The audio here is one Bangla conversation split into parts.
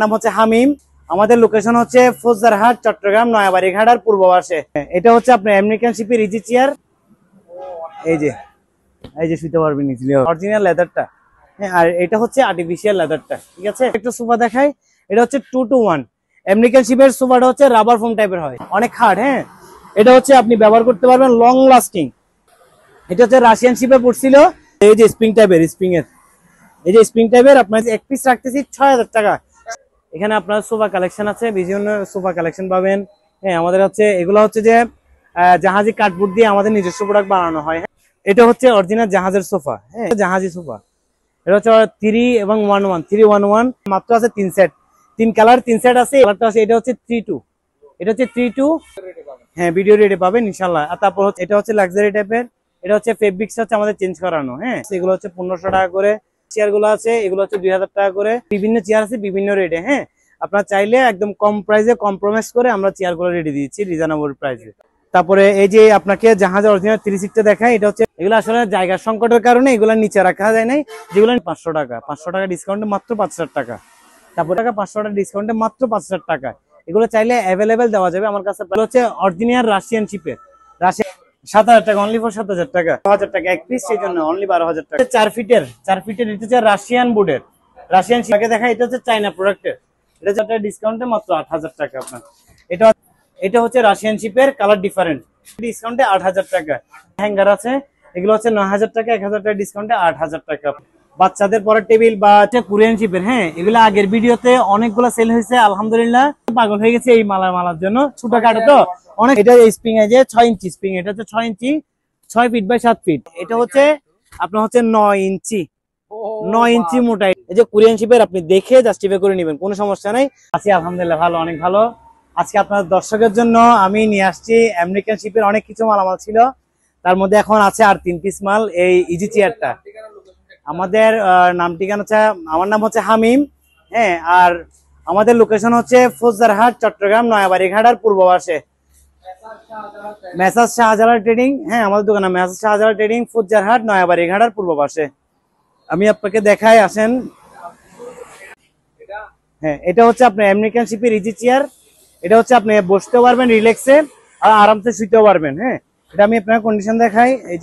নাম হচ্ছে হামিম। আমাদের লোকেশন হচ্ছে ফৌজদারহাট, চট্টগ্রাম, নয়াবাড়িঘাটার পূর্ব পাশে। এটা হচ্ছে আপনার আমেরিকান শিপের ইজি চেয়ার। এই যে শুতে পারবেন ইজিলি, অরিজিনাল লেদারটা। হ্যাঁ, আর এটা হচ্ছে আর্টিফিশিয়াল লেদারটা। ঠিক আছে, একটু সোফা দেখাই। এটা হচ্ছে 2 to 1 আমেরিকান শিপের সোফাটা হচ্ছে রাবার ফোম টাইপের হয়, অনেক হার্ড। হ্যাঁ, এটা হচ্ছে আপনি ব্যবহার করতে পারবেন লং লাস্টিং। এটা হচ্ছে রাশিয়ান শিপে পড়ছিল। এই যে স্প্রিং টাইপের, এই যে স্প্রিং টাইপের আপনার এক পিস রাখতেছি 6000 টাকা। এখানে আপনার সোফা কালেকশন আছে, বিভিন্ন সোফা কালেকশন পাবেন। হ্যাঁ, আমাদের হচ্ছে এগুলো হচ্ছে যে জাহাজি কাঠবোর্ড দিয়ে আমাদের নিজস্ব প্রোডাক্ট বানানো হয়। এটা হচ্ছে অরিজিনাল জাহাজের সোফা। হ্যাঁ, জাহাজি সোফা। এটা হচ্ছে 3 এবং 1-1 মাত্র আছে 3 সেট, 3 কালার 3 সেট আছে। কালারটা আছে, এটা হচ্ছে 3-2, এটা হচ্ছে 3-2। হ্যাঁ, ভিডিও রেটে পাবেন ইনশাআল্লাহ। আর তারপর হচ্ছে এটা হচ্ছে লাক্সারি টাইপের। এটা হচ্ছে ফেব্রিক্স হচ্ছে আমাদের চেঞ্জ করানো। হ্যাঁ, এগুলো হচ্ছে 1500 টাকা করে। চেয়ার গুলো আছে, এগুলো হচ্ছে 2000 টাকা করে। বিভিন্ন চেয়ার আছে বিভিন্ন রেটে। হ্যাঁ, আপনারা চাইলে একদম কম প্রাইসে কম্প্রোমাইজ করে আমরা চেয়ার গুলো রেডি দিচ্ছি রিজনেবল প্রাইসে। তারপরে এই যে আপনাকে জাহাজের অরিজিনাল 3 সিটটা দেখাই। এটা হচ্ছে এগুলো আসলে জায়গার সংকটের কারণে এগুলো নিচে রাখা যায় নাই, যেগুলো 500 টাকা ডিসকাউন্টে মাত্র 5000 টাকা। তারপর 500 টাকা ডিসকাউন্টে মাত্র 5000 টাকা। এগুলো চাইলে অ্যাভেলেবেল দেওয়া যাবে আমার কাছে। হচ্ছে অরিজিনাল রাশিয়ান শিপের, রাশিয়ান 7000 টাকা, অনলি ফর 7000 টাকা, 1000 টাকা এক পিস, সেই জন্য অনলি 12000 টাকা। 4 ফিটের এটা হচ্ছে রাশিয়ান বোর্ডের, রাশিয়ান শিপকে দেখা। এটা হচ্ছে চায়না প্রোডাক্টের, এটা যাতে ডিসকাউন্টে মাত্র 8000 টাকা আপনার। এটা হচ্ছে রাশিয়ান শিপের, কালার ডিফারেন্ট, ডিসকাউন্টে 8000 টাকা। হ্যাঙ্গার আছে, এগুলো হচ্ছে 9000 টাকা, 1000 টাকা ডিসকাউন্টে 8000 টাকা। বাচ্চাদের পড়ার টেবিল বা কোরিয়ান শিপের। হ্যাঁ, এগুলো আগের ভিডিওতে অনেকগুলো সেল হয়েছে, আলহামদুলিল্লাহ। পাগল হয়ে গেছে এই মালার জন্য, ছোটখাটো তো অনেক। এটা স্প্রিং আছে 6 ইঞ্চি স্প্রিং, এটা হচ্ছে 6 ইঞ্চি, 6 ফিট বাই 7 ফিট। এটা হচ্ছে আপনার হচ্ছে 9 ইঞ্চি মোটা। এই যে কোরিয়ান শিপের, আপনি দেখে জাস্টিফাই করে নেবেন, কোনো সমস্যা নাই। আছি আলহামদুলিল্লাহ ভালো, অনেক ভালো। আজকে আপনার দর্শকের জন্য আমি নিয়ে আসছি আমেরিকান শিপের অনেক কিছু মালামাল ছিল, তার মধ্যে এখন আছে আর 3 পিস মাল, এই ইজি চেয়ারটা। আমাদের নাম ঠিকানা হচ্ছে, আমার নাম হচ্ছে হামিম। হ্যাঁ, আর আমাদের লোকেশন হচ্ছে ফৌজদারহাট, চট্টগ্রাম, নয়াবাড়িঘাটার পূর্ব পাশে। Messrs Shahjalal trading. হ্যাঁ, আমাদের দোকান মেসার্স শাহজালাল ট্রেডিং, ফৌজদারহাট, নয়াবাড়িঘাটার পূর্ব পাশে। আমি আপনাকে দেখাই, আসেন। হ্যাঁ, এটা হচ্ছে আপনার আমেরিকান শিপের ইজি চেয়ার। এটা হচ্ছে আপনি বসতেও পারবেন রিল্যাক্সে, আর আরামসে শুতেও পারবেন। হ্যাঁ, এটা আমি আপনার কন্ডিশন দেখাই। এই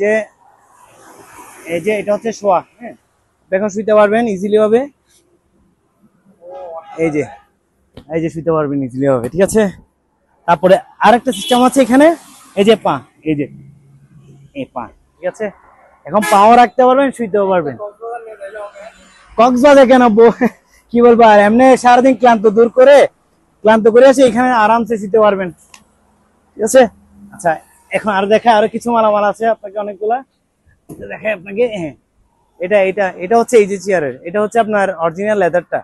যে এটা হচ্ছে শোয়া। হ্যাঁ, এখন শুতে পারবেন ইজিলি হবে। এই যে শুতে পারবেন ইজিলি হবে। ঠিক আছে, তারপরে আরেকটা সিস্টেম আছে এখানে। এই যে পা, এই পা। ঠিক আছে, এখন পাও রাখতে পারবেন, শুইতেও পারবেন। কক্সবাজার কেন কি বলবো, আর এমনি সারাদিন ক্লান্ত করে আসে, এখানে আরামসে শুতে পারবেন। ঠিক আছে, আচ্ছা এখন আরো আরো কিছু মালামাল আছে আপনাকে, অনেকগুলা দেখাই আপনাকে। হ্যাঁ, এটা হচ্ছে এই যে চেয়ারের, এটা হচ্ছে আপনার অরিজিনাল লেদারটা।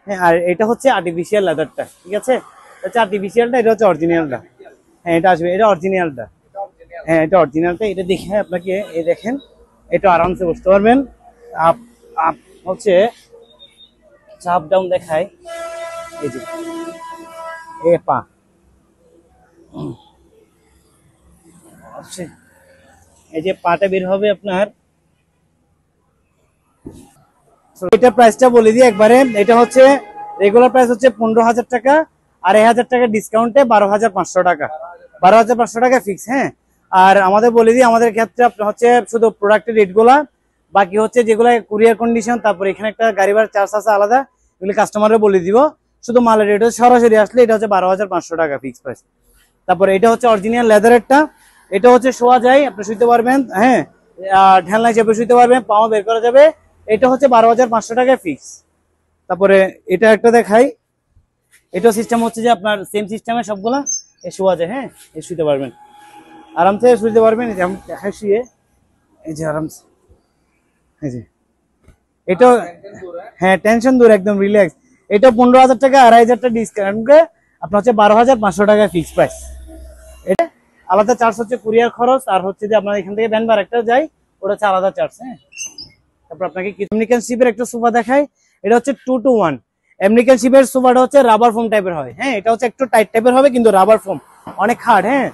হ্যাঁ, আর এটা হচ্ছে আর্টিফিশিয়াল লেদারটা। ঠিক আছে, হচ্ছে আর্টিফিশিয়ালটা, এটা হচ্ছে অরিজিনালটা। হ্যাঁ, এটা আসবে, এটা অরিজিনালটা। হ্যাঁ, এটা অরিজিনালটা। এটা দেখে আপনাকে, এই দেখেন, এটা আরামসে বসতে পারবেন। আপ আপ হচ্ছে চাপ ডাউন দেখায়। এই যে পা, এই যে পাটা বের হবে আপনার। এটা প্রাইসটা বলে দিই একবারে। এটা হচ্ছে রেগুলার প্রাইস হচ্ছে 15000 টাকা, আর 1000 টাকা ডিসকাউন্টে 12500 টাকা, 12500 টাকা ফিক্স। হ্যাঁ, আর আমাদের বলে দিই, আমাদের ক্ষেত্রে আপনার হচ্ছে শুধু প্রোডাক্টের রেট গুলা, বাকি হচ্ছে যেগুলো কুরিয়ার কন্ডিশন, তারপর এখানে একটা গাড়ি ভাড়া চার্জ আছে আলাদা, এগুলি কাস্টমারে বলে দিব। শুধু মালের রেট হচ্ছে সরাসরি আসলে এটা হচ্ছে 12500 টাকা ফিক্স প্রাইস। তারপরে এটা হচ্ছে অরিজিনাল লেদারেরটা। এটা হচ্ছে শোয়া যায়, আপনি শুতে পারবেন। হ্যাঁ, ঢেলনা হিসেবে শুতে পারবেন, পাও বের করা যাবে। এটা হচ্ছে 12500 টাকা ফিক্স। তারপরে এটা একটা দেখাই। এটা সিস্টেম হচ্ছে যে আপনার সেম সিস্টেমে সবগুলা শোয়া যায়। হ্যাঁ, শুতে পারবেন, আরামসে শুতে পারবেন। যেমন দেখাই শুয়ে, এই যে আরামসে। এই যে এটা, হ্যাঁ টেনশন দূর, একদম রিল্যাক্স। এটা 15000 টাকা, 2500 টাকা ডিসকাউন্টে আপনার হচ্ছে 12500 টাকা ফিক্স প্রাইস। এটা আলাদা চার্জ হচ্ছে কুরিয়ার খরচ, আর হচ্ছে যে আপনার এখান থেকে ভ্যান ভাড়া একটা যায়, ওটা হচ্ছে আলাদা চার্জ। হ্যাঁ, তারপর আপনাকে আমেরিকান শিপের একটা সোফা দেখাই। এটা হচ্ছে 2 to 1 আমেরিকান শিপের সোফাটা হচ্ছে রাবার ফোম টাইপের হয়। হ্যাঁ, এটা হচ্ছে একটু টাইট টাইপের হবে, কিন্তু রাবার ফোম, অনেক হার্ড। হ্যাঁ,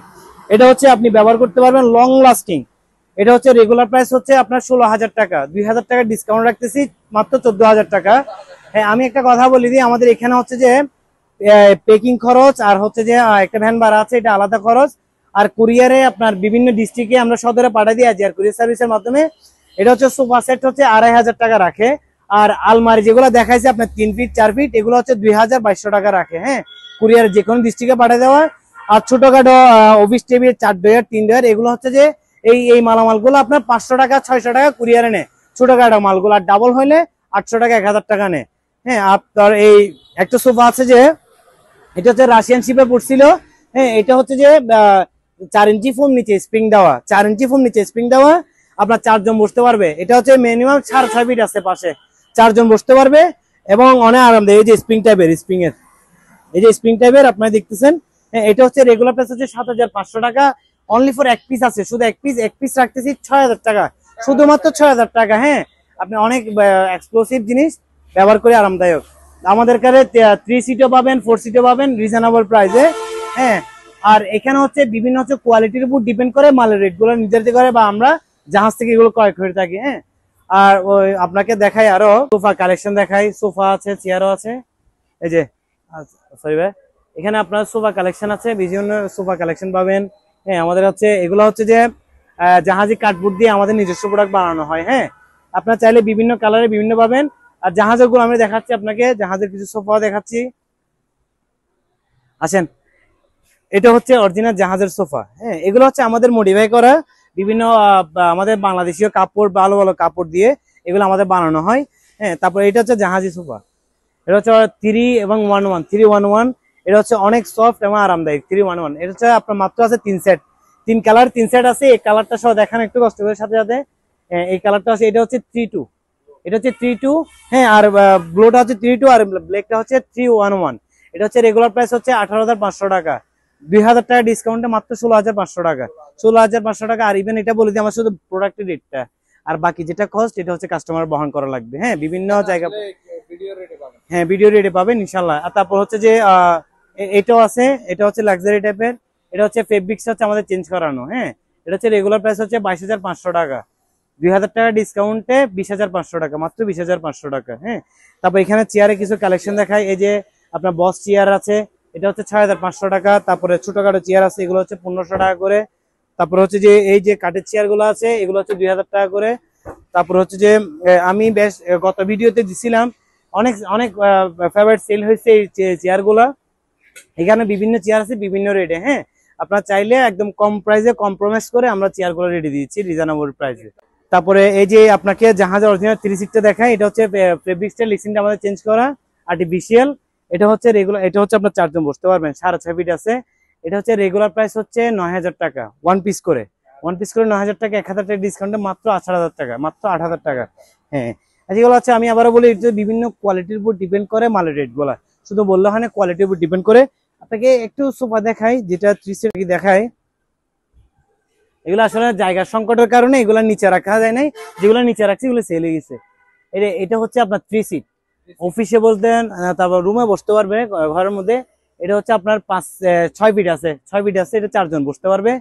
এটা হচ্ছে আপনি ব্যবহার করতে পারবেন লং লাস্টিং। এটা হচ্ছে রেগুলার প্রাইস হচ্ছে আপনার 16000 টাকা, 2000 টাকা ডিসকাউন্ট রাখতেছি মাত্র 14000 টাকা। হ্যাঁ, আমি একটা কথা বলি দিই, আমাদের এখানে হচ্ছে যে পেকিং খরচ আর হচ্ছে যে একটা ভ্যান ভাড়া আছে, এটা আলাদা খরচ। আর কুরিয়ারে আপনার বিভিন্ন ডিস্ট্রিক্টে আমরা সদরে পাঠিয়ে দিই আর কুরিয়ার সার্ভিসের মাধ্যমে। এটা হচ্ছে সোফা সেট হচ্ছে 2500 টাকা রাখে। আর আলমারি যেগুলো দেখাইছে আপনার 3 ফিট 4 ফিট, এগুলো হচ্ছে 2200 টাকা রাখে। হ্যাঁ, কুরিয়ার যে কোনো ডিস্ট্রিক্টে পাঠিয়ে দেওয়া। আর ছোটখাটো অফিস টেবিল 4 ডয়ার 3 ডয়ার, এগুলো হচ্ছে যে এই মালামালগুলো আপনার 500 টাকা 600 টাকা কুরিয়ারে নেয় ছোটখাটো মালগুলো। আর ডাবল হইলে 800 টাকা 1000 টাকা নেয়। হ্যাঁ, আপনার এই একটা সোফা আছে যে এটা হচ্ছে রাশিয়ান শিপে পড়ছিল। হ্যাঁ, এটা হচ্ছে যে 4 ইঞ্চি ফোম নিচে স্প্রিং দেওয়া, 4 ইঞ্চি ফোম নিচে স্প্রিং দেওয়া, আপনার 4 জন বসতে পারবে। এটা হচ্ছে মিনিমাম 6.5 ফিট আছে পাশে, 4 জন বসতে পারবে এবং অনেক আরামদায়ক। এই যে স্প্রিং টাইপের, এই যে স্প্রিং টাইপের আপনারা দেখতেছেন। হ্যাঁ, এটা হচ্ছে রেগুলার প্রাইস হচ্ছে 7500 টাকা। অনলি ফর এক পিস আছে, শুধু এক পিস রাখতেছি 6000 টাকা, শুধুমাত্র 6000 টাকা। হ্যাঁ, আপনি অনেক এক্সক্লুসিভ জিনিস ব্যবহার করে আরামদায়ক। আমাদের কাছে 3 সিটও পাবেন, 4 সিটও পাবেন রিজনেবল প্রাইসে। হ্যাঁ, আর এখানে হচ্ছে বিভিন্ন হচ্ছে কোয়ালিটির উপর ডিপেন্ড করে মালের রেট গুলো নির্ধারিত করে, বা আমরা জাহাজ থেকে এগুলো ক্রয় করে থাকি। হ্যাঁ, আর ওই আপনাকে দেখাই আরো সোফা কালেকশন দেখাই। সোফা আছে, চেয়ারও আছে। এই যে সরি ভাই, এখানে আপনার সোফা কালেকশন আছে, বিভিন্ন সোফা কালেকশন পাবেন। হ্যাঁ, আমাদের হচ্ছে এগুলো হচ্ছে যে জাহাজি কাঠবোর্ড দিয়ে আমাদের নিজস্ব প্রোডাক্ট বানানো হয়। হ্যাঁ, আপনার চাইলে বিভিন্ন কালারে বিভিন্ন পাবেন। আর জাহাজের গুলো আমি দেখাচ্ছি আপনাকে, জাহাজের কিছু সোফা দেখাচ্ছি, আসেন। এটা হচ্ছে অরিজিনাল জাহাজের সোফা। হ্যাঁ, এগুলো হচ্ছে আমাদের মডিফাই করা বিভিন্ন আমাদের বাংলাদেশীয় কাপড়, ভালো ভালো কাপড় দিয়ে এগুলো আমাদের বানানো হয়। হ্যাঁ, তারপর এটা হচ্ছে জাহাজি সোফা। এটা হচ্ছে 311। এটা হচ্ছে অনেক সফট এবং আরামদায়ক 311। এটা হচ্ছে আপনার মাত্র আছে 3 সেট, 3 কালার, 3 সেট আছে। এই কালারটা সহ দেখান একটু কষ্ট করে সাথে সাথে। এই কালারটা আছে, এটা হচ্ছে 32, এটা হচ্ছে 32। হ্যাঁ, আর ব্লুটা হচ্ছে 32 আর ব্ল্যাকটা হচ্ছে 311। এটা হচ্ছে রেগুলার প্রাইস হচ্ছে 18,500 টাকা, 2000 টাকা ডিসকাউন্টে মাত্র 16,500 টাকা, 16,500 টাকা। আর ইভেন এটা বলে দিই আমার শুধু প্রোডাক্টের রেটটা, আর বাকি যেটা কস্ট এটা হচ্ছে কাস্টমার বহন করা লাগবে। হ্যাঁ, বিভিন্ন জায়গা, হ্যাঁ ভিডিও রেটে পাবেন ইনশাল্লাহ। আর তারপর হচ্ছে যে এটাও আছে, এটা হচ্ছে লাক্সারি টাইপের। এটা হচ্ছে ফেব্রিক্স হচ্ছে আমাদের চেঞ্জ করানো। হ্যাঁ, এটা হচ্ছে রেগুলার প্রাইস হচ্ছে 22,500 টাকা, 2000 টাকা ডিসকাউন্টে 20,500 টাকা, মাত্র 20,500 টাকা। হ্যাঁ, তারপর এখানে চেয়ারে কিছু কালেকশন দেখায়। এই যে আপনার বস চেয়ার আছে, এটা হচ্ছে 6,500 টাকা। তারপরে ছোটখাটো চেয়ার আছে, এগুলো হচ্ছে 1500 টাকা করে। তারপর হচ্ছে যে এই যে কাঠের চেয়ার গুলো আছে, এগুলো হচ্ছে 2000 টাকা করে। তারপর হচ্ছে যে আমি বেশ গত ভিডিওতে দিছিলাম, অনেক অনেক ফেভারিট সেল হয়েছে এই চেয়ার গুলা। এখানে বিভিন্ন চেয়ার আছে বিভিন্ন রেটে। হ্যাঁ, আপনার চাইলে একদম কম প্রাইসে কম্প্রোমাইজ করে আমরা চেয়ার গুলো রেডি দিচ্ছি রিজনেবল প্রাইসে। তারপরে এই যে আপনাকে জাহাজের অরিজিনাল 3 সিটটা দেখায়। এটা হচ্ছে ফেব্রিক্সটা লিসিনটা আমাদের চেঞ্জ করা, আর্টিফিশিয়াল। এটা হচ্ছে রেগুলার, এটা হচ্ছে আপনার 4 জন বসতে পারবেন, 6.5 ফিট আছে। এটা হচ্ছে রেগুলার প্রাইস হচ্ছে 9,000 টাকা, ওয়ান পিস করে 9,000 টাকা, 1,000 টাকা ডিসকাউন্টে মাত্র 8,000 টাকা, মাত্র 8,000 টাকা। হ্যাঁ, যেগুলো আছে আমি আবারও বলি, এটা বিভিন্ন কোয়ালিটির উপর ডিপেন্ড করে মালের রেট গুলা, শুধু বললে হয় না, কোয়ালিটির উপর ডিপেন্ড করে। আপনাকে একটু সোফা দেখাই, যেটা 3 সিট দেখায়। এগুলো আসলে জায়গার সংকটের কারণে এগুলো নিচে রাখা যায় নাই, যেগুলো নিচে রাখছি এগুলো সেল হয়ে গেছে। এটা হচ্ছে আপনার 3 সিট, অফিসে বলতেন, তারপর রুমে বসতে পারবে ঘরের মধ্যে। এটা হচ্ছে আপনার 6 ফিট আছে, 6 ফিট আছে। এটা 4 জন বসতে পারবে।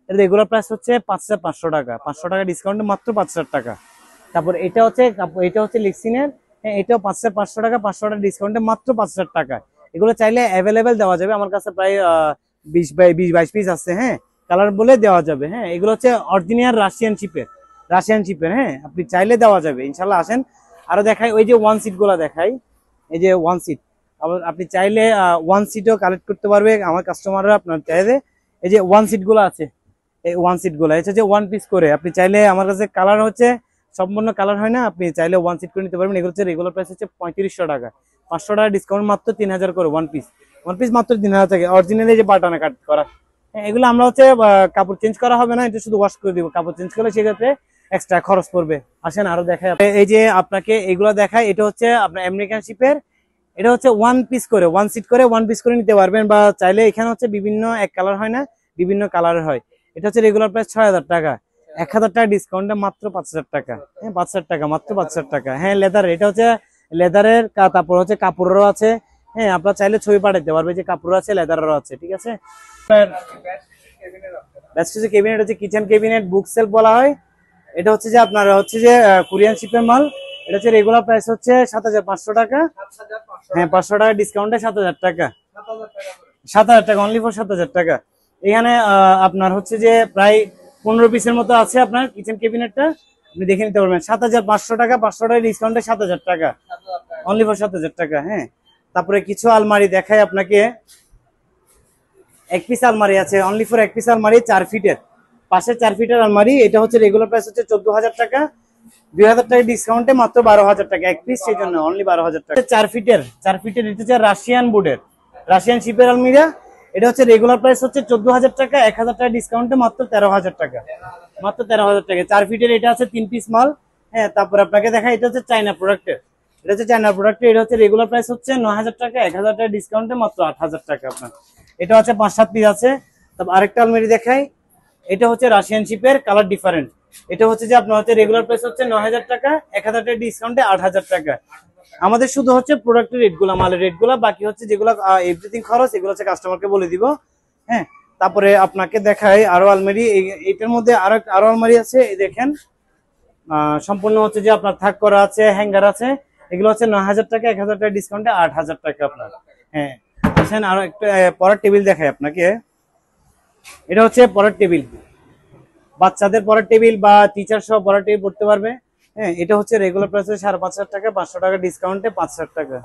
এটা রেগুলার প্রাইস হচ্ছে 5,500 টাকা, 500 টাকা ডিসকাউন্টে মাত্র 5,000 টাকা। তারপর এটা হচ্ছে লিক্সিনের। এটাও 5,500 টাকা, 500 টাকা ডিসকাউন্টে মাত্র 5,000 টাকা। এগুলো চাইলে অ্যাভেলেবেল দেওয়া যাবে, আমার কাছে প্রায় 20-22 পিস আছে। হ্যাঁ, কালার বলে দেওয়া যাবে। হ্যাঁ, এগুলো হচ্ছে অরিজিনাল রাশিয়ান শিপের। হ্যাঁ, আপনি চাইলে দেওয়া যাবে ইনশাল্লাহ, আসেন। আরো দেখাই, ওই যে 1 সিট গুলা দেখাই। এই যে 1 সিট, আপনি চাইলে 1 সিটও কালেক্ট করতে পারবে আমার কাস্টমাররা, আপনার চাইলে। এই যে 1 সিট গুলো আছে, এই 1 সিট গুলা এটা যে 1 পিস করে, আপনি চাইলে আমার কাছে কালার হচ্ছে সম্পূর্ণ কালার হয় না, আপনি চাইলে 1 সিট করে নিতে পারবেন। এগুলো হচ্ছে রেগুলার প্রাইস হচ্ছে 3500 টাকা, 500 টাকা ডিসকাউন্ট মাত্র 3,000 করে। 1 পিস মাত্র 3,000 টাকা, অরিজিনালি যে বাটনে কাট করা। হ্যাঁ, এগুলো আমরা হচ্ছে কাপড় চেঞ্জ করা হবে না, এটা শুধু ওয়াশ করে দিব। কাপড় চেঞ্জ করলে সেক্ষেত্রে এক্সট্রা খরচ পড়বে। আসেন আরো দেখাই, এই যে আপনাকে এগুলো দেখায়। এটা হচ্ছে আপনার আমেরিকান শিপের। এটা হচ্ছে 1 পিস করে, 1 সিট করে 1 পিস করে নিতে পারবেন, বা চাইলে এখানে হচ্ছে বিভিন্ন এক কালার হয় না, বিভিন্ন কালারের হয়। এটা হচ্ছে রেগুলার প্রাইস 6,000 টাকা, 1,000 টাকা ডিসকাউন্টে মাত্র 5,000 টাকা। হ্যাঁ, 5,000 টাকা, মাত্র 5,000 টাকা। হ্যাঁ, লেদার, এটা হচ্ছে লেদারের। তারপর হচ্ছে কাপড়েরও আছে। হ্যাঁ, আপনারা চাইলে ছবি পাঠাতে পারবে, যে কাপড় আছে, লেদারেরও আছে। ঠিক আছে, কেবিনেট হচ্ছে কিচেন কেবিনেট, বুক সেলফ বলা হয়। এটা হচ্ছে যে আপনার হচ্ছে যে কোরিয়ান শিপের মাল। এটা হচ্ছে রেগুলার প্রাইস হচ্ছে 7500 টাকা। হ্যাঁ 500 টাকা ডিসকাউন্টে 7000 টাকা, 7000 টাকা অনলি ফর 7000 টাকা। এখানে আপনার হচ্ছে যে প্রায় 15 পিসের মতো আছে আপনার কিচেন ক্যাবিনেটটা, আপনি দেখে নিতে পারবেন। 7500 টাকা, 500 টাকা ডিসকাউন্টে 7000 টাকা, অনলি ফর 7000 টাকা। হ্যাঁ তারপরে কিছু আলমারি দেখাই আপনাকে। এক পিস আলমারি আছে অনলি ফর এক পিস আলমারি 4 ফিটের, পাশে 4 ফিটের আলমারি। এটা হচ্ছে রেগুলার প্রাইস হচ্ছে 14000 টাকা, 2000 টাকা ডিসকাউন্টে মাত্র 12000 টাকা এক পিস, সেই জন্য অনলি 12000 টাকা। 4 ফিটের এটা হচ্ছে রাশিয়ান বোর্ডের, রাশিয়ান শিপের আলমিরা। এটা হচ্ছে রেগুলার প্রাইস হচ্ছে 14000 টাকা, 1000 টাকা ডিসকাউন্টে মাত্র 13000 টাকা, মাত্র 13000 টাকা। 4 ফিটের এটা আছে 3 পিস মাল। হ্যাঁ তারপর আপনাকে দেখা, এটা হচ্ছে চায়না প্রোডাক্টের, এটা হচ্ছে চায়না প্রোডাক্টের। এটা হচ্ছে রেগুলার প্রাইস হচ্ছে 9000 টাকা, 1000 টাকা ডিসকাউন্টে মাত্র 8000 টাকা আপনার। এটা হচ্ছে 5-7 পিস আছে। তারপর আরেকটা আলমারি দেখাই, এটা হচ্ছে রাশিয়ান শিপের, কালার ডিফারেন্ট। এটা হচ্ছে যে আপনার হচ্ছে রেগুলার প্রাইস হচ্ছে 9000 টাকা, 1000 টাকা ডিসকাউন্টে 8000 টাকা। আমাদের শুধু হচ্ছে প্রোডাক্টের রেটগুলো, মালের রেটগুলো, বাকি হচ্ছে যেগুলো এভরিথিং খরচ এগুলো হচ্ছে কাস্টমারকে বলে দিব। হ্যাঁ তারপরে আপনাকে দেখাই আরো আলমারি। এটার মধ্যে আরো আলমারি আছে, এই দেখেন সম্পূর্ণ হচ্ছে যে আপনার থাক করা আছে, হ্যাঙ্গার আছে। এগুলো হচ্ছে 9000 টাকা, 1000 টাকা ডিসকাউন্টে 8000 টাকা আপনার। হ্যাঁ আসেন আরো একটা পড়ার টেবিল দেখাই আপনাকে। এটা হচ্ছে পড়ার টেবিল, বাচ্চাদের পড়ার টেবিল বা টিচার সহ পড়ার টেবিল পড়তে পারবে। হ্যাঁ এটা হচ্ছে রেগুলার প্রাইস 5500 টাকা, 500 টাকা ডিসকাউন্টে 5000 টাকা,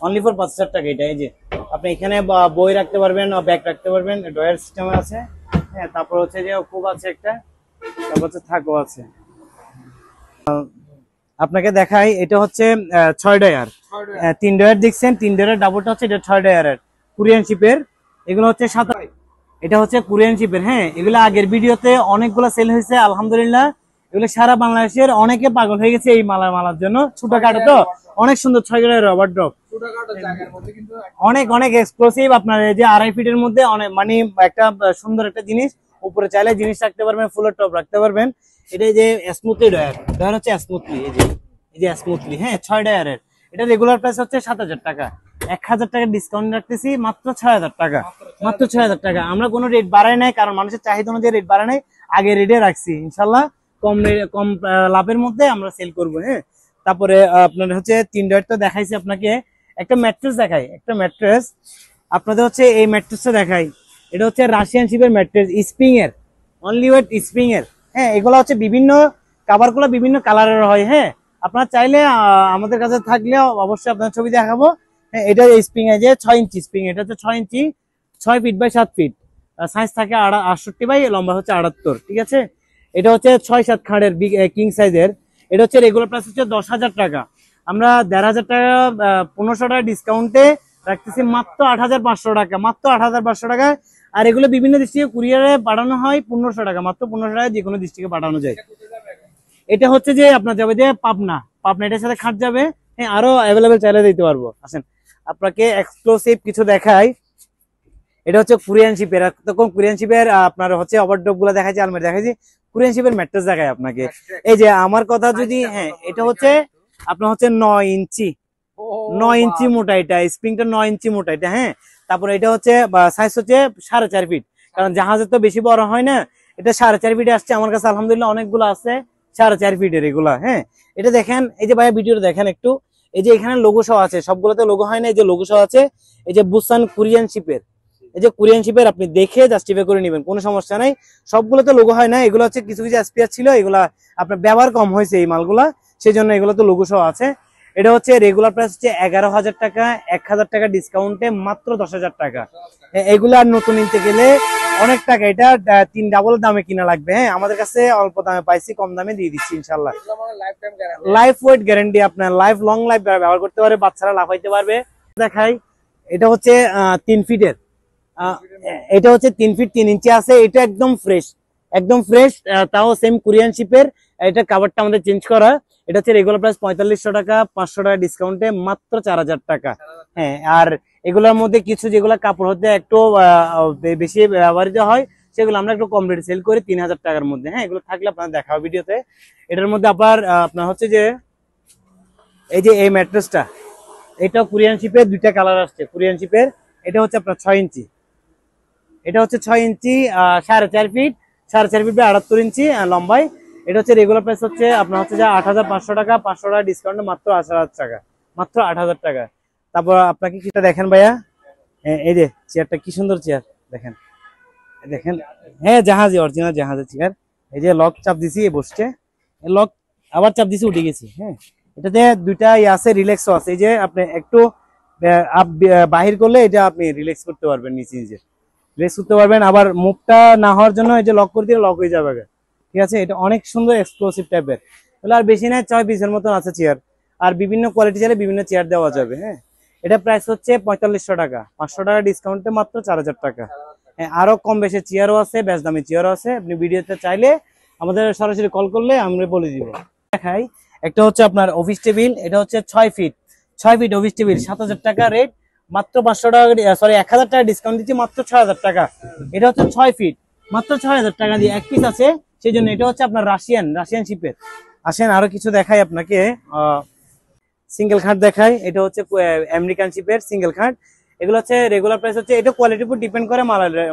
অনলি ফর 5000 টাকা। এটা এই যে আপনি এখানে বই রাখতে পারবেন, ব্যাগ রাখতে পারবেন, ড্রয়ার সিস্টেম আছে। হ্যাঁ তারপর হচ্ছে যে খুব আছে একটা, তারপর হচ্ছে থাকও আছে। আপনাকে দেখাই, এটা হচ্ছে 6 ডয়ার, 3 ডয়ার দেখছেন, 3 ডয়ারের ডাবলটা হচ্ছে এটা 6 ডয়ারের কোরিয়ান শিপের। এগুলো হচ্ছে এটা হচ্ছে কোরিয়ান শিপের। হ্যাঁ এগুলো আগের ভিডিওতে অনেকগুলো সেল হয়েছে আলহামদুলিল্লাহ। এগুলো সারা বাংলাদেশের অনেকে পাগল হয়ে গেছে এই মালার জন্য। ছোটখাটো তো অনেক সুন্দর 6 ডয়ারের রবার ড্রপ, অনেক অনেক এক্সক্লুসিভ। আপনার এই যে 2.5 ফিটের মধ্যে অনেক মানে একটা সুন্দর একটা জিনিস, উপরে চাইলে জিনিস রাখতে পারবেন, ফুলের টপ রাখতে পারবেন। এটা যে স্মুথলি ডয়ার হচ্ছে স্মুথলি, এই যে স্মুথলি। হ্যাঁ 6 ডয়ারের। এটা রেগুলার প্রাইস হচ্ছে 7000 টাকা, 1000 টাকা ডিসকাউন্ট রাখতেছি মাত্র 6000 টাকা, মাত্র 6000 টাকা। আমরা কোনো রেট বাড়াই নাই, কারণ মানুষের চাহিদা অনুযায়ী রেট বাড়াই নাই, আগে রেটে রাখছি। ইনশাল্লাহ কম লাভের মধ্যে আমরা সেল করবো। হ্যাঁ তারপরে আপনার হচ্ছে 3 ডয়ার তো দেখাইছি আপনাকে। একটা ম্যাট্রেস দেখাই, একটা ম্যাট্রেস আপনাদের হচ্ছে এই ম্যাট্রেসটা দেখাই। এটা হচ্ছে রাশিয়ান শিপের ম্যাট্রেস, স্প্রিং এর, অনলি ওয়েট স্প্রিং এর। হ্যাঁ এগুলো হচ্ছে বিভিন্ন কাভার গুলো বিভিন্ন কালারের হয়। হ্যাঁ আপনারা চাইলে আমাদের কাছে থাকলে অবশ্যই আপনার ছবি দেখাবো। হ্যাঁ এটা স্প্রিং এর যে 6 ইঞ্চি স্প্রিং, এটা হচ্ছে 6 ইঞ্চি, 6 ফিট বাই 7 ফিট, সাইজ থাকে 68 বাই, লম্বা হচ্ছে 78, ঠিক আছে। এটা হচ্ছে 6-7 খাড়ের কিং সাইজের। এটা হচ্ছে রেগুলার প্রাইস হচ্ছে 10,000 টাকা, আমরা 1500 টাকা 1500 টাকা ডিসকাউন্টে রাখতেছি মাত্র 8500 টাকা, মাত্র 8500 টাকা। আর এগুলো বিভিন্ন ডিস্ট্রিক্টে কুরিয়ারে পাঠানো হয় 1500 টাকা, মাত্র 1500 টাকা যে কোনো ডিস্ট্রিক্টে পাঠানো যায়। এটা হচ্ছে যে আপনার যাবে যে পাবনা, এটার সাথে খাট যাবে। হ্যাঁ আরো অ্যাভেলেবেল চাইলে দিতে পারবো। আসেন আপনাকে এক্সক্লুসিভ কিছু দেখাই। এটা হচ্ছে কোরিয়ান শিপের, তখন কোরিয়ান শিপের আপনার হচ্ছে ওভারড্রপ গুলা দেখাচ্ছি, আলমারি দেখাচ্ছি। কোরিয়ান শিপের ম্যাট্রেস দেখায় আপনাকে। এই যে আমার কথা যদি, হ্যাঁ এটা হচ্ছে আপনার হচ্ছে 9 ইঞ্চি, 9 ইঞ্চি মোটা, এটা স্প্রিংটা 9 ইঞ্চি মোটা এটা। হ্যাঁ তারপরে এটা হচ্ছে সাইজ হচ্ছে 4.5 ফিট, কারণ জাহাজের তো বেশি বড় হয় না, এটা 4.5 ফিটে আসছে আমার কাছে আলহামদুলিল্লাহ। অনেকগুলো আছে 4.5 ফিটের এগুলা। হ্যাঁ এটা দেখেন, এই যে ভাইয়া ভিডিওটা দেখেন একটু, এই যে এখানে লোগো সহ আছে, সবগুলোতে লোগো হয় না, এই যে লোগো সহ আছে। এই যে বুসান কোরিয়ান শিপের, এই যে কোরিয়ান শিপের, আপনি দেখে জাস্টিফাই করে নেবেন, কোনো সমস্যা নাই। সবগুলোতে লোগো হয় না, এগুলো হচ্ছে কিছু কিছু এসপিআর ছিল, এগুলা আপনার ব্যবহার কম হয়েছে এই মালগুলা, সেই জন্য এগুলো তো লোগো সহ আছে। এটা হচ্ছে রেগুলার প্রাইস হচ্ছে 11000 টাকা, 1000 টাকা ডিসকাউন্টে মাত্র 10,000 টাকা। এগুলো আর নতুন নিতে গেলে অনেক টাকা, এটা 3 ডাবল দামে কিনা লাগবে। হ্যাঁ আমাদের কাছে অল্প দামে পাইছি, কম দামে দিয়ে দিচ্ছি ইনশাল্লাহ। লাইফ ওয়েট গ্যারান্টি, আপনার লাইফ লং লাইফ ব্যবহার করতে পারবে, বাচ্চারা লাফাইতে পারবে। দেখাই, এটা হচ্ছে 3 ফিটের, এটা হচ্ছে 3 ফিট 3 ইঞ্চি আছে। এটা একদম ফ্রেশ, একদম ফ্রেশ, তাও সেম কোরিয়ান শিপের। এটা কাভারটা আমাদের চেঞ্জ করা। এটা হচ্ছে রেগুলার প্রাইস 4500 টাকা, 500 টাকা ডিসকাউন্টে মাত্র 4000 টাকা। হ্যাঁ আর এগুলোর মধ্যে কিছু যেগুলো কাপড় হতে একটু বেশি ব্যবহৃত হয়, সেগুলো আমরা একটু কম রেটে সেল করি 3000 টাকার মধ্যে। হ্যাঁ এগুলো থাকলে আপনার দেখাও ভিডিওতে। এটার মধ্যে আপনার হচ্ছে যে এই যে এই ম্যাট্রেসটা, এটা কোরিয়ান শিপের, 2টা কালার আসছে কোরিয়ান শিপের। এটা হচ্ছে আপনার 6 ইঞ্চি, এটা হচ্ছে 6 ইঞ্চি, 4.5 ফিট, 4.5 ফিট বাই 78 ইঞ্চি লম্বায়। এটা হচ্ছে রেগুলার প্রাইস হচ্ছে আপনার হচ্ছে যে 8,500 টাকা, 500 টাকা ডিসকাউন্টে মাত্র 8,000 টাকা, মাত্র 8,000 টাকা। তারপর আপনাকে কিটা দেখেন ভাইয়া, এই যে চেয়ারটা কি সুন্দর চেয়ার দেখেন, দেখেন হ্যাঁ জাহাজি, অরিজিনাল জাহাজের চেয়ার। এই যে লক চাপ দিছি বসছে, লক আবার চাপ দিছি উঠে গেছি। হ্যাঁ, এটাতে দুইটা আছে, রিল্যাক্সও আছে। এই যে আপনি একটু বাহির করলে এটা আপনি রিল্যাক্স করতে পারবেন, নিচে নিচে রিল্যাক্স করতে পারবেন। আবার মুভটা না হওয়ার জন্য এই যে লক করে দিলে লক হয়ে যাবে, ঠিক আছে। এটা অনেক সুন্দর এক্সক্লুসিভ টাইপের, তাহলে আর বেশি নাই, 6 পিসের মতন আছে চেয়ার। আর বিভিন্ন কোয়ালিটি চাইলে বিভিন্ন চেয়ার দেওয়া যাবে। হ্যাঁ, এটা প্রাইস হচ্ছে 4500 টাকা, 500 টাকা ডিসকাউন্টে মাত্র 4000 টাকা। হ্যাঁ, আরো কম বেশি চেয়ারও আছে, বেশ দামি চেয়ারও আছে। আপনি ভিডিওতে চাইলে আমাদের সরাসরি কল করলে আমরা বলে দিব। দেখাই, একটা হচ্ছে আপনার অফিস টেবিল, এটা হচ্ছে 6 ফিট অফিস টেবিল, 7000 টাকা রেট, মাত্র 500 টাকা, সরি 1000 টাকা ডিসকাউন্ট দিচ্ছি, মাত্র 6000 টাকা। এটা হচ্ছে 6 ফিট, মাত্র 6000 টাকা দিয়ে এক পিস আছে, সেই জন্য। এটা হচ্ছে আপনার রাশিয়ান শিপের। আসেন আরো কিছু দেখাই আপনাকে, সিঙ্গেল খাট দেখাই। এটা হচ্ছে আমেরিকান শিপের সিঙ্গেল খাট। এগুলো হচ্ছে রেগুলার প্রাইস হচ্ছে, এটা কোয়ালিটির উপর ডিপেন্ড করে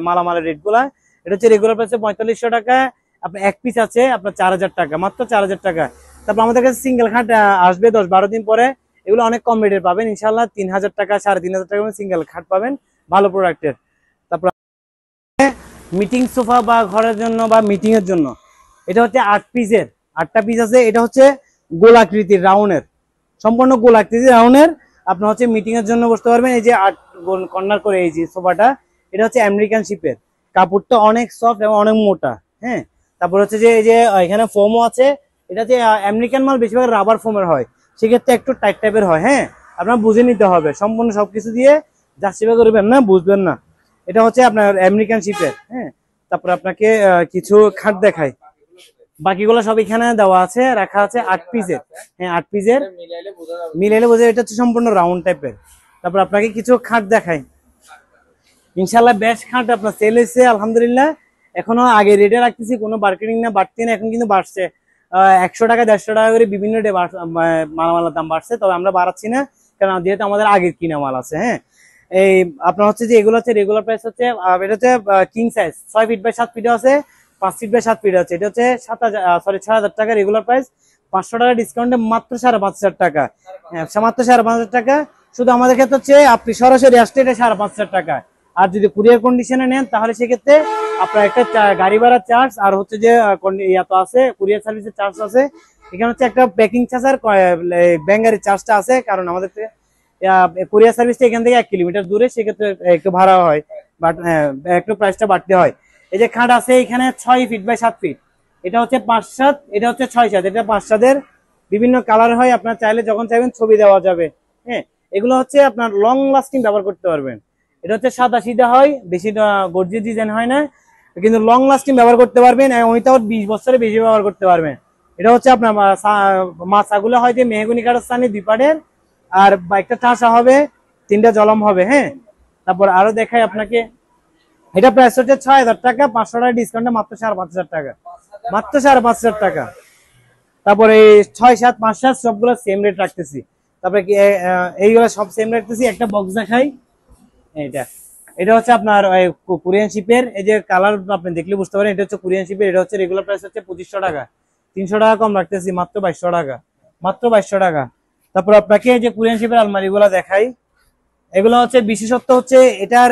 মালামালের রেট গুলা। এটা হচ্ছে রেগুলার প্রাইস 4500 টাকা, আপনার এক পিস আছে আপনার 4000 টাকা, মাত্র 4000 টাকা। তারপর আমাদের কাছে সিঙ্গেল খাট আসবে 10-12 দিন পরে, এগুলো অনেক কম রেটের পাবেন ইনশাল্লাহ, 3000 টাকা 3500 টাকা সিঙ্গেল খাট পাবেন, ভালো প্রোডাক্টের। তারপর মিটিং সোফা বা ঘরের জন্য বা মিটিং এর জন্য, এটা হচ্ছে 8টা পিস আছে। এটা হচ্ছে গোলাকৃতির রাউন্ডের, সম্পূর্ণ গোলাকৃতির রাউন্ডের, আপনার হচ্ছে মিটিং এর জন্য বসতে পারবেন। এই যে 8 কর্নার করে এই যে সোফাটা, এটা হচ্ছে আমেরিকান শিপের, কাপড়টা অনেক সফট এবং অনেক মোটা। হ্যাঁ, তারপর হচ্ছে যে এই যে এখানে ফোমও আছে, এটা যে আমেরিকান মাল বেশিরভাগ রাবার ফোমের হয়, সেক্ষেত্রে একটু টাইট টাইপের হয়। হ্যাঁ, আপনার বুঝে নিতে হবে, সম্পূর্ণ সবকিছু দিয়ে যাচিবা করবেন না, বুঝবেন না। এটা হচ্ছে আপনার আমেরিকান শিপের। হ্যাঁ, তারপর আপনাকে কিছু খাট দেখাই, বাকিগুলো সব এখানে দেওয়া আছে, রাখা আছে 8 পিসের। হ্যাঁ, 8 পিসের মিলাইলে বোঝা, এটা হচ্ছে সম্পূর্ণ রাউন্ড টাইপের। তারপর আপনাকে কিছু খাট দেখাই, ইনশাল্লাহ বেশ খাট আপনার সেল হয়েছে আলহামদুলিল্লাহ। এখনো আগে রেটে রাখতেছি, কোনো মার্কেটিং না, বাড়তি না, এখন কিন্তু বাড়ছে 100 টাকা 150 টাকা করে বিভিন্ন মালামালের দাম বাড়ছে, তবে আমরা বাড়াচ্ছি না, কারণ যেহেতু আমাদের আগের কিনা মাল আছে। হ্যাঁ, এই আপনার হচ্ছে যে এগুলো হচ্ছে রেগুলার প্রাইস হচ্ছে, এটা হচ্ছে king size 6 feet by 7 feet আছে, 5 ফিট বাই 7 ফিট আছে। এটা হচ্ছে 6000 টাকা রেগুলার প্রাইস, 500 টাকা ডিসকাউন্টে মাত্র 5500 টাকা। হ্যাঁ, মাত্র 5500 টাকা। শুধু আমাদের ক্ষেত্রে হচ্ছে আপনি সরাসরি আসলে এটা 5500 টাকা, আর যদি কুরিয়ার কন্ডিশনে নেন তাহলে সেক্ষেত্রে আপনার একটা গাড়ি ভাড়া চার্জ, আর হচ্ছে যে আছে কুরিয়ার সার্ভিসের চার্জ আছে। এখানে হচ্ছে একটা প্যাকিং চার্জ আর ব্যাঙ্গারি চার্জটা আছে, কারণ আমাদের কুরিয়ার সার্ভিসটা এখান থেকে 1 কিলোমিটার দূরে, সেক্ষেত্রে একটু ভাড়া হয়, বাট একটু প্রাইসটা বাড়তে হয়। এই যে খাট আছে এখানে 6 ফিট বাই 7 ফিট, এটা হচ্ছে 5-7, এটা হচ্ছে 6-7, এটা 5-7 বিভিন্ন কালার হয়, আপনার চাইলে যখন চাইবেন ছবি দেওয়া যাবে। হ্যাঁ, এগুলো হচ্ছে আপনার লং লাস্টিং ব্যবহার করতে পারবেন। এটা হচ্ছে সাদা সিধা হয়, বেশি গর্জিয়াস ডিজাইন হয় না, কিন্তু লং লাস্টিং ব্যবহার করতে পারবেন, উইথাউট 20 বছরের বেশি ব্যবহার করতে পারবেন। এটা হচ্ছে আপনার মাছাগুলো হয় যে মেহগুনি কাঠের 2 পাটের, আর একটা ঠাসা হবে, 3টা জলম হবে। হ্যাঁ, তারপর আরো দেখাই আপনাকে, এটা প্রাইস হচ্ছে 6000 টাকা, 500 টাকা ডিসকাউন্টে মাত্র 5500 টাকা, মাত্র 5500 টাকা। তারপরে এই 6-7 5-7 সবগুলো সেম রেট রাখতেছি। তারপরে এইগুলো সব সেম রাখতেছি। একটা বক্স দেখাই, এটা হচ্ছে আপনার কোরিয়ান শিপের, এই যে কালার আপনি দেখলে বুঝতে পারেন, এটা হচ্ছে কোরিয়ান শিপের। এটা হচ্ছে রেগুলার প্রাইস হচ্ছে 2500 টাকা, 300 টাকা কম রাখতেছি, মাত্র 2200 টাকা, মাত্র 2200 টাকা। তারপর আপনাকে যে কোরিয়ান শিপের আলমারি গুলা দেখাই, এগুলো হচ্ছে বিশেষত্ব হচ্ছে এটার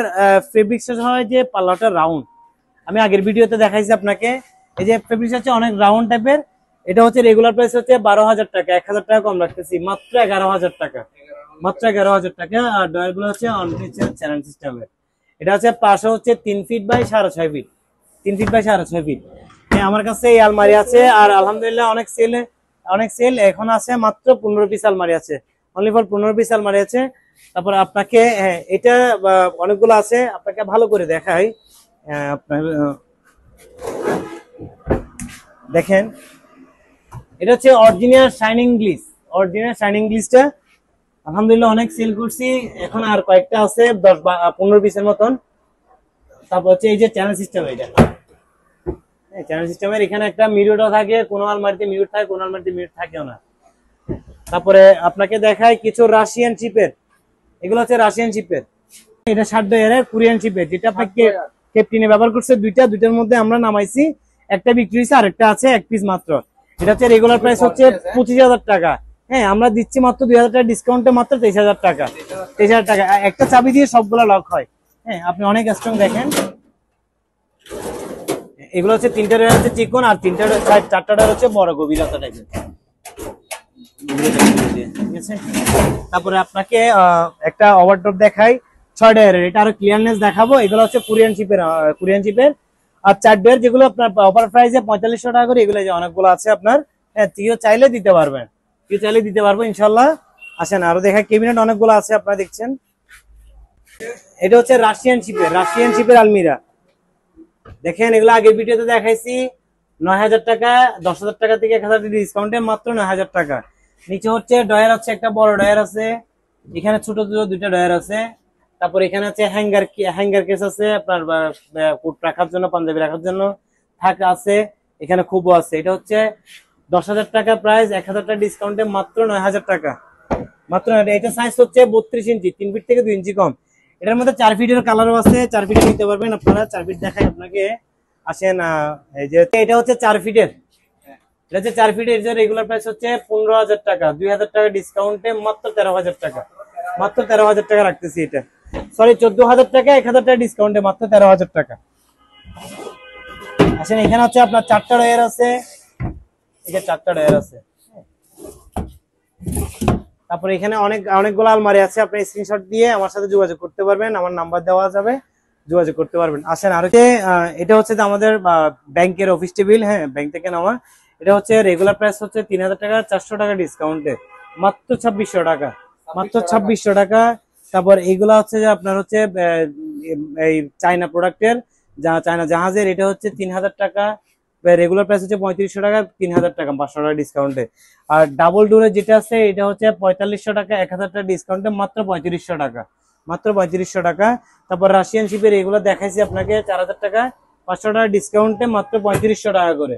ফেব্রিক্স হয় যে পাল্লাটা রাউন্ড, আমি আগের ভিডিওতে দেখাইছি আপনাকে। এই যে ফেব্রিক্স হচ্ছে অনেক রাউন্ড টাইপের। এটা হচ্ছে রেগুলার প্রাইস হচ্ছে 12000 টাকা, 1000 টাকা কম রাখতেছি, মাত্র 11000 টাকা, মাত্র 11000 টাকা। আর ডয়ার গুলো হচ্ছে চ্যানেল সিস্টেমের। এটা হচ্ছে পাশে হচ্ছে 3 feet by 6.5 feet, 3 feet by 6.5 feet. হ্যাঁ, আমার কাছে এই আলমারি আছে, আর আলহামদুলিল্লাহ অনেক সেল এখন আছে, মাত্র 15 পিস আলমারি আছে, অনলি ফর 15 পিস আলমারি আছে। তারপর আপনাকে এটা অনেকগুলো আছে, আপনাকে ভালো করে দেখাই। আপনার দেখেন, এটা হচ্ছে অরিজিনাল শাইনিং গ্লিসটা আলহামদুলিল্লাহ অনেক সেল করছি, এখন আর কয়েকটা আছে 10-15 পিসের মতন। তারপর হচ্ছে এই যে চ্যানেল সিস্টেম, এটা চ্যানেল সিস্টেমের, এখানে একটা মিররও থাকে, কোন আলমারিতে মিরর থাকে, কোন আলমারিতে মিরর থাকেও না। তারপরে আপনাকে দেখাই কিছু রাশিয়ান শিপের, এগুলো হচ্ছে রাশিয়ান শিপের। এটা 60 কোরিয়ান শিপের, যেটা আপনাকে ক্যাপ্টেনে ব্যবহার করছে দুইটার মধ্যে আমরা নামাইছি, একটা বিক্রি হয়েছে, আরেকটা আছে 1 পিস মাত্র। এটা হচ্ছে রেগুলার প্রাইস হচ্ছে 25,000 টাকা। হ্যাঁ, আমরা দিচ্ছি মাত্র 2,000 টাকা ডিসকাউন্টে মাত্র 23,000 টাকা। 23,000 টাকা একটা চাবি দিয়ে সবগুলা লক হয়। হ্যাঁ, আপনি অনেক স্ট্রং দেখেন। এগুলো হচ্ছে 3টা ডয়ার হচ্ছে চিকন, আর 4টা ডয়ার হচ্ছে বড় গভীরতা টাইপের। ঠিক আছে, তারপরে আপনাকে একটা ওভারড্রপ দেখাই 6 ডয়ারের, এটা আরো ক্লিয়ারনেস দেখাবো। এগুলো হচ্ছে কোরিয়ান শিপের। আর 4 ডয়ার যেগুলো আপনার অফার প্রাইসে 4500 টাকা করে, এগুলো যে অনেকগুলো আছে আপনার। হ্যাঁ, কেউ চাইলে দিতে পারবেন, ইনশাল্লাহ। আসেন আরো দেখা, ক্যাবিনেট অনেকগুলো আছে আপনারা দেখছেন। এটা হচ্ছে রাশিয়ান শিপের আলমিরা। দেখেন, এগুলো আগের ভিডিওতে দেখাইছি 9,000 টাকা, 10,000 টাকা থেকে 1,000 ডিসকাউন্টে মাত্র 9,000 টাকা। নিচে হচ্ছে ডয়ার আছে, একটা বড় ডয়ার আছে, এখানে ছোট ছোট 2টা ডয়ার আছে। তারপর এখানে আছে হ্যাঙ্গার কেস আছে আপনার কোট রাখার জন্য, পাঞ্জাবি রাখার জন্য থাক আছে, এখানে খুবও আছে। এটা হচ্ছে 10,000 টাকা প্রাইস, 1,000 টাকা ডিসকাউন্টে মাত্র 9,000 টাকা। মাত্র এটা সাইজ হচ্ছে 32 ইঞ্চি, 3 ফিট থেকে 2 ইঞ্চি কম। এটার মধ্যে 4 ফিটের কালারও আছে, 4 ফিটের নিতে পারবেন আপনারা। 4 ফিট দেখাই আপনাকে, আসেন। এই যে এটা হচ্ছে 4 ফিটের, এটা হচ্ছে 4 ফিটের। এর রেগুলার প্রাইস হচ্ছে 15,000 টাকা, 2,000 টাকা ডিসকাউন্টে মাত্র 13,000 টাকা। মাত্র 13,000 টাকা রাখতেছি এটা, সরি 14,000 টাকা, 1,000 টাকা ডিসকাউন্টে মাত্র 13,000 টাকা। আসেন, এখানে হচ্ছে আপনার 4টা ডয়ার আছে, এই যে 4টা ডয়ার আছে। তারপরে এখানে অনেকগুলো আলমারি আছে, আপনি স্ক্রিনশট দিয়ে আমার সাথে যোগাযোগ করতে পারবেন, আমার নাম্বার দেওয়া যাবে, যোগাযোগ করতে পারবেন। আসেন, আর এটা হচ্ছে আমাদের ব্যাংকের অফিস টেবিল। হ্যাঁ, ব্যাংক থেকে নেওয়া। এটা হচ্ছে রেগুলার প্রাইস হচ্ছে 3,000 টাকা, 400 টাকা ডিসকাউন্টে মাত্র 2,600 টাকা, মাত্র 2,600 টাকা। তারপর এইগুলা হচ্ছে যে আপনার হচ্ছে এই চায়না প্রোডাক্টের, চায়না জাহাজের। এটা হচ্ছে 3,000 টাকা, রেগুলার প্রাইস হচ্ছে 3,500 টাকা, 3,000 টাকা 500 টাকা ডিসকাউন্টে। আর ডাবল ডোরের যেটা আছে এটা হচ্ছে 4,500 টাকা, 1,000 টাকা ডিসকাউন্টে মাত্র 3,500 টাকা, মাত্র 3,500 টাকা। তারপর রাশিয়ান শিপের এগুলো দেখাইছি আপনাকে 4,000 টাকা, 500 টাকা ডিসকাউন্টে মাত্র 3,500 টাকা করে।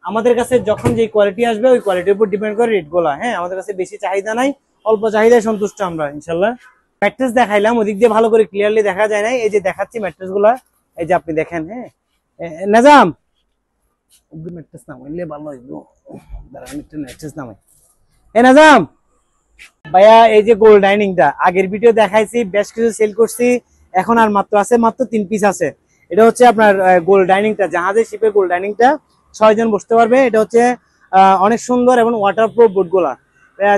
আমাদের কাছে যখন যে কোয়ালিটি আসবে ওই কোয়ালিটির উপর ডিপেন্ড করে রেট গুলা। হ্যাঁ, আমাদের কাছে বেশি চাহিদা নাই, অল্প চাহিদায় সন্তুষ্ট আমরা ইনশাল্লাহ। ম্যাট্রেস দেখাইলাম, ওদিক দিয়ে ভালো করে ক্লিয়ারলি দেখা যায় না, এই যে দেখাচ্ছি ম্যাট্রেস গুলা, এই যে আপনি দেখেন। হ্যাঁ, নাজাম ম্যাট্রেস নামাইলে ভালো হইব, দাঁড়ান একটু ম্যাট্রেস নামাই। নাজাম ভাইয়া, এই যে গোল্ড ডাইনিংটা আগের ভিডিও দেখাইছি, বেশ কিছু সেল করছি, এখন আর মাত্র 3 পিস আছে। এটা হচ্ছে আপনার গোল্ড ডাইনিংটা, জাহাজের শিপের গোল্ড ডাইনিংটা, 6 জন বসতে পারবে। এটা হচ্ছে অনেক সুন্দর এবং ওয়াটারপ্রুফ বোর্ডগুলা।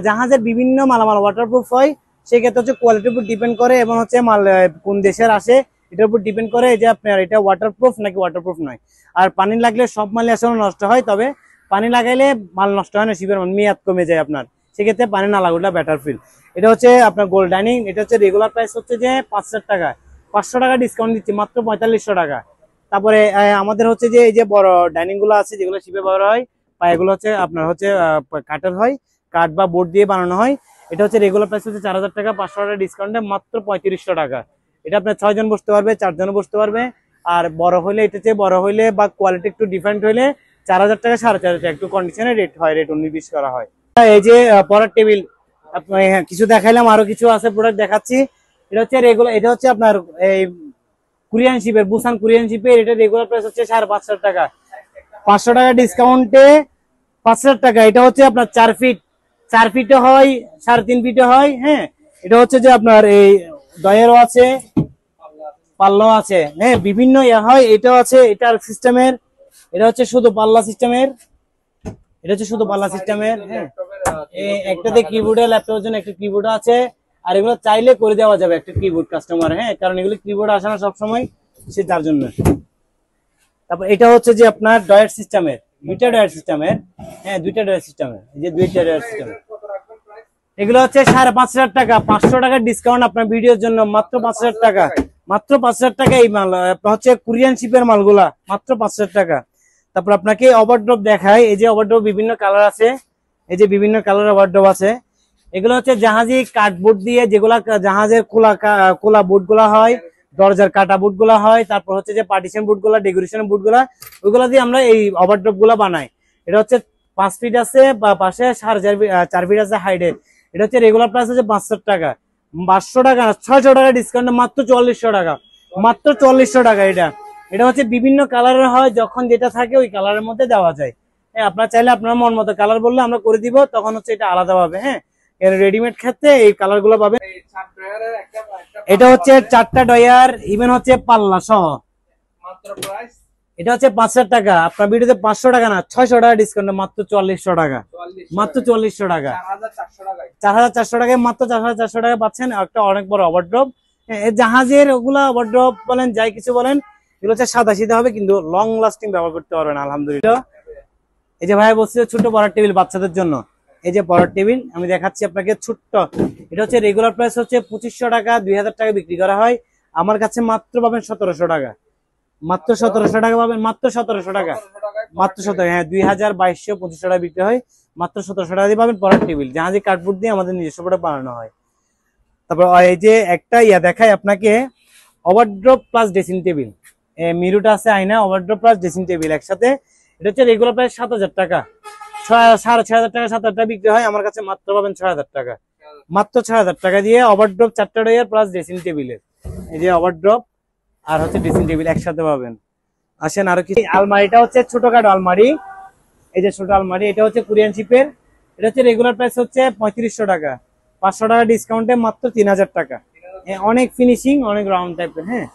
জাহাজের বিভিন্ন মালামাল ওয়াটারপ্রুফ হয়, সেক্ষেত্রে হচ্ছে কোয়ালিটির উপর ডিপেন্ড করে এবং হচ্ছে মাল কোন দেশের আসে এটার উপর ডিপেন্ড করে যে আপনার এটা ওয়াটারপ্রুফ নাকি ওয়াটারপ্রুফ নয়। আর পানি লাগলে সব মালই আসলে নষ্ট হয়, তবে পানি লাগাইলে মাল নষ্ট হয় না, শিপের মেয়াদ কমে যায় আপনার, সেক্ষেত্রে পানি না লাগাটা বেটার ফিল। এটা হচ্ছে আপনার গোল্ড ডাইনিং। এটা হচ্ছে রেগুলার প্রাইস হচ্ছে যে 5,000 টাকা, 500 টাকা ডিসকাউন্ট দিচ্ছি মাত্র 4,500 টাকা। তারপরে আমাদের হচ্ছে যে এই যে বড় ডাইনিং গুলো আছে যেগুলো শিপে ব্যবহার হয়, বা এগুলো হচ্ছে আপনার হচ্ছে কাঠের হয়, কাঠ বা বোর্ড দিয়ে বানানো হয়। এটা হচ্ছে রেগুলার প্রাইস হচ্ছে 4,000 টাকা, 500 টাকা ডিসকাউন্টে মাত্র 3,500 টাকা। এটা আপনার 6 জন বসতে পারবে, 4 জন বসতে পারবে। আর বড় হইলে, এটা চেয়ে বড় হইলে বা কোয়ালিটি একটু ডিফারেন্ট হইলে 4,000 টাকা, 4,500 টাকা, একটু কন্ডিশনে রেট হয়, রেট নির্দিষ্ট করা হয়। এই যে পড়ার টেবিল কিছু দেখাইলাম, আরো কিছু আছে প্রোডাক্ট দেখাচ্ছি। এটা হচ্ছে রেগুলার, এটা হচ্ছে আপনার এই কোরিয়ান শিপের, বুসান কোরিয়ান শিপের। এটা রেগুলার প্রাইস হচ্ছে 550 টাকা, 500 টাকা ডিসকাউন্টে 5,000 টাকা। এটা হচ্ছে আপনার 4 ফিট, 4 ফিটে হয়, 3.5 ফিটে হয়। হ্যাঁ, এটা হচ্ছে যে আপনার এই দয়েরও আছে, পাল্লাও আছে। হ্যাঁ, বিভিন্ন হয়, এটাও আছে, এটার সিস্টেমের। এটা হচ্ছে শুধু পাল্লা সিস্টেমের, এটা হচ্ছে শুধু পাল্লা সিস্টেমের। হ্যাঁ, একটাতে কিবোর্ডে, ল্যাপটপের জন্য একটা কিবোর্ড আছে। আর এগুলো চাইলে করে দেওয়া যাবে একটা কিবোর্ড কাস্টমার। হ্যাঁ, কারণ এগুলো কিবোর্ড আসে না সবসময়, সে তার জন্য। তারপর এটা হচ্ছে যে আপনার ডয়ার সিস্টেমের, 2টা ডয়ার সিস্টেমের। হ্যাঁ, 2টা ডয়ার সিস্টেমের, এই যে 2টা ডয়ার সিস্টেমের। এগুলো হচ্ছে 5,500 টাকা, 500 টাকার ডিসকাউন্ট আপনার ভিডিওর জন্য মাত্র 5,000 টাকা, মাত্র 5,000 টাকা। এই মাল হচ্ছে কোরিয়ান শিপের মালগুলা, মাত্র 5,000 টাকা। তারপর আপনাকে ওভারড্রপ দেখায়, এই যে ওভারড্রপ বিভিন্ন কালার আছে, এই যে বিভিন্ন কালারের ওভারড্রপ আছে। এগুলো হচ্ছে জাহাজি কাঠবোর্ড দিয়ে, যেগুলা জাহাজের খোলা বোর্ড গুলা হয়, দরজার কাটা বোর্ড গুলা হয়, তারপর হচ্ছে যে পার্টিশন বোর্ড গুলা, ডেকোরেশন বোর্ড গুলা, ওইগুলা দিয়ে আমরা এই ওভারড্রপ গুলা বানাই। এটা হচ্ছে 5 ফিট আছে, বা পাশে 4 ফিট আছে হাইডে। এটা হচ্ছে রেগুলার প্রাইস হচ্ছে 500 টাকা, 500 টাকা 600 টাকা ডিসকাউন্ট মাত্র 4,500 টাকা, মাত্র 4,500 টাকা। এটা হচ্ছে বিভিন্ন কালারের হয়, যখন যেটা থাকে ওই কালারের মধ্যে দেওয়া যায়। হ্যাঁ, আপনারা চাইলে আপনার মন মতো কালার বললে আমরা করে দিব, তখন হচ্ছে এটা আলাদা পাবে। হ্যাঁ, এর রেডিমেড ক্ষেত্রে এই কালার গুলো পাবে। এটা হচ্ছে 4টা ডয়ার, ইভেন হচ্ছে পাল্লা সহ, মাত্র প্রাইস এটা হচ্ছে 5,000 টাকা। আপনার ভিডিওতে 500 টাকা না, 600 টাকা ডিসকাউন্ট, মাত্র 4400 টাকা, মাত্র 4400 টাকা, 4400 টাকায় 4400 টাকায়, মাত্র 4400 টাকা পাচ্ছেন একটা অনেক বড় ওভারড্রপ। জাহাজের ওগুলা ওভারড্রপ বলেন, যাই কিছু বলেন, এগুলো হচ্ছে সাদা সিধা হবে, কিন্তু লং লাস্টিং ব্যবহার করতে পারবেন আলহামদুলিল্লাহ। এই যে ভাই বলছে ছোট পড়ার টেবিল বাচ্চাদের জন্য, এই যে পড়ার টেবিল আমি দেখাচ্ছি আপনাকে ছোট্ট। এটা হচ্ছে রেগুলার প্রাইস হচ্ছে 2500 টাকা, 2000 টাকা বিক্রি করা হয়, আমার কাছে মাত্র পাবেন 1700 টাকা, মাত্র 1700 টাকা পাবেন, মাত্র 1700 টাকা, মাত্র 17। হ্যাঁ, 2200 2500 টাকা বিক্রি হয়, মাত্র 1700 টাকা দিয়ে পাবেন পড়ার টেবিল, জাহাজী কার্ডবোর্ড দিয়ে আমাদের নিজস্ব প্রোডাক্ট বানানো হয়। তারপর এই যে একটা দেখাই আপনাকে, ওভারড্রপ প্লাস ড্রেসিং টেবিল, মিরুটা আছে আয়না, ওভারড্রপ প্লাস ড্রেসিং টেবিল একসাথে। এটা হচ্ছে রেগুলার প্রাইস 7000 টাকা, 6500 টাকা, 7000 টাকা বিক্রি হয়, আমার কাছে মাত্র পাবেন 6000 টাকা, মাত্র 6000 টাকা দিয়ে ওভারড্রপ 4টা ডয়ার প্লাস ড্রেসিং টেবিলের। এই যে ওভারড্রপ আর হচ্ছে ড্রেসিং টেবিল একসাথে পাবেন। আসেন আরো কিছু, আলমারিটা হচ্ছে ছোটখাটো আলমারি, এই যে ছোট আলমারি, এটা হচ্ছে কোরিয়ান শিপের, এটা হচ্ছে রেগুলার প্রাইস হচ্ছে 3500 টাকা, 500 টাকা ডিসকাউন্টে মাত্র 3000 টাকা। অনেক ফিনিশিং, অনেক রাউন্ড টাইপের। হ্যাঁ,